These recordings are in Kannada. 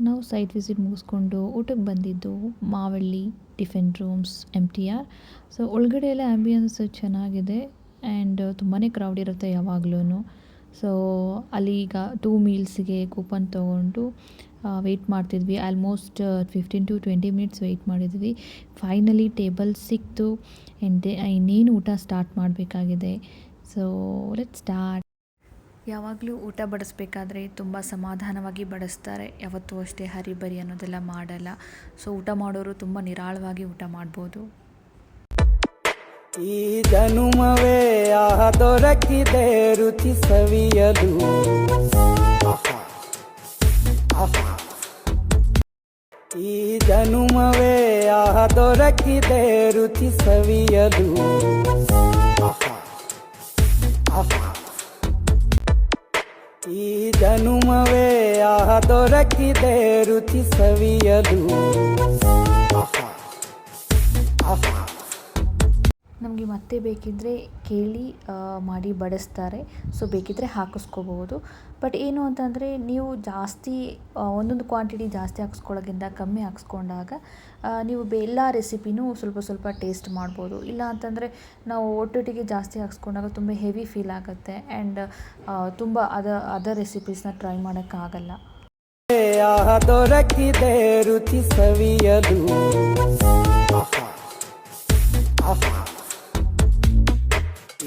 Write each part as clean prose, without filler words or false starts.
ನಾವು ಸೈಟ್ ವಿಸಿಟ್ ಮುಗಿಸ್ಕೊಂಡು ಊಟಕ್ಕೆ ಬಂದಿದ್ದು Mavalli tiffin rooms MTR. So ಒಳಗಡೆ ಎಲ್ಲ ಆ್ಯಂಬಿಯನ್ಸ್ ಚೆನ್ನಾಗಿದೆ ಆ್ಯಂಡ್ ತುಂಬಾ ಕ್ರೌಡ್ ಇರುತ್ತೆ ಯಾವಾಗ್ಲೂ. ಸೊ ಅಲ್ಲಿ ಈಗ 2 ಮೀಲ್ಸಿಗೆ ಕೂಪನ್ ತೊಗೊಂಡು ವೆಯ್ಟ್ ಮಾಡ್ತಿದ್ವಿ. ಆಲ್ಮೋಸ್ಟ್ 15 to 20 ಮಿನಿಟ್ಸ್ ವೆಯ್ಟ್ ಮಾಡಿದ್ವಿ. ಫೈನಲಿ ಟೇಬಲ್ ಸಿಕ್ತು ಆ್ಯಂಡ್ ಇನ್ನೇನು ಊಟ ಸ್ಟಾರ್ಟ್ ಮಾಡಬೇಕಾಗಿದೆ. So let's start. ಯಾವಾಗಲೂ ಊಟ ಬಡಿಸ್ಬೇಕಾದ್ರೆ ತುಂಬ ಸಮಾಧಾನವಾಗಿ ಬಡಿಸ್ತಾರೆ. ಯಾವತ್ತೂ ಅಷ್ಟೇ ಹರಿಬರಿ ಅನ್ನೋದೆಲ್ಲ ಮಾಡಲ್ಲ. ಸೊ ಊಟ ಮಾಡೋರು ತುಂಬ ನಿರಾಳವಾಗಿ ಊಟ ಮಾಡ್ಬೋದು. ಈ ಜನುಮವೇ ದೊರಕಿದೆ ರುಚಿ ಸವಿಯಲು. ಈ ಜನುಮವೇ ದೊರಕಿದೆ ರುಚಿ ಸವಿಯಲು. ಈ ಜನುಮವೇ ದೊರಕಿದೆ ರುಚಿ ಸವಿಯಲು. ನಮಗೆ ಮತ್ತೆ ಬೇಕಿದ್ದರೆ ಕೇಳಿ ಮಾಡಿ ಬಡಿಸ್ತಾರೆ. ಸೊ ಬೇಕಿದ್ದರೆ ಹಾಕಿಸ್ಕೋಬೋದು. ಬಟ್ ಏನು ಅಂತಂದರೆ ನೀವು ಜಾಸ್ತಿ ಒಂದೊಂದು ಕ್ವಾಂಟಿಟಿ ಜಾಸ್ತಿ ಹಾಕ್ಸ್ಕೊಳ್ಳೋಕ್ಕಿಂತ ಕಮ್ಮಿ ಹಾಕ್ಸ್ಕೊಂಡಾಗ ನೀವು ಎಲ್ಲ ರೆಸಿಪಿನೂ ಸ್ವಲ್ಪ ಸ್ವಲ್ಪ ಟೇಸ್ಟ್ ಮಾಡ್ಬೋದು. ಇಲ್ಲ ಅಂತಂದರೆ ನಾವು ಒಟ್ಟೊಟ್ಟಿಗೆ ಜಾಸ್ತಿ ಹಾಕ್ಸ್ಕೊಂಡಾಗ ತುಂಬ ಹೆವಿ ಫೀಲ್ ಆಗುತ್ತೆ ಆ್ಯಂಡ್ ತುಂಬ ಅದರ್ ರೆಸಿಪೀಸ್ನ ಟ್ರೈ ಮಾಡೋಕ್ಕಾಗಲ್ಲ. ದೊರಕಿದೆ ರುಚಿ ಸವಿಯಲು.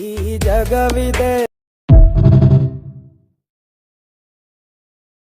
ಈ ಜಗವಿದೆ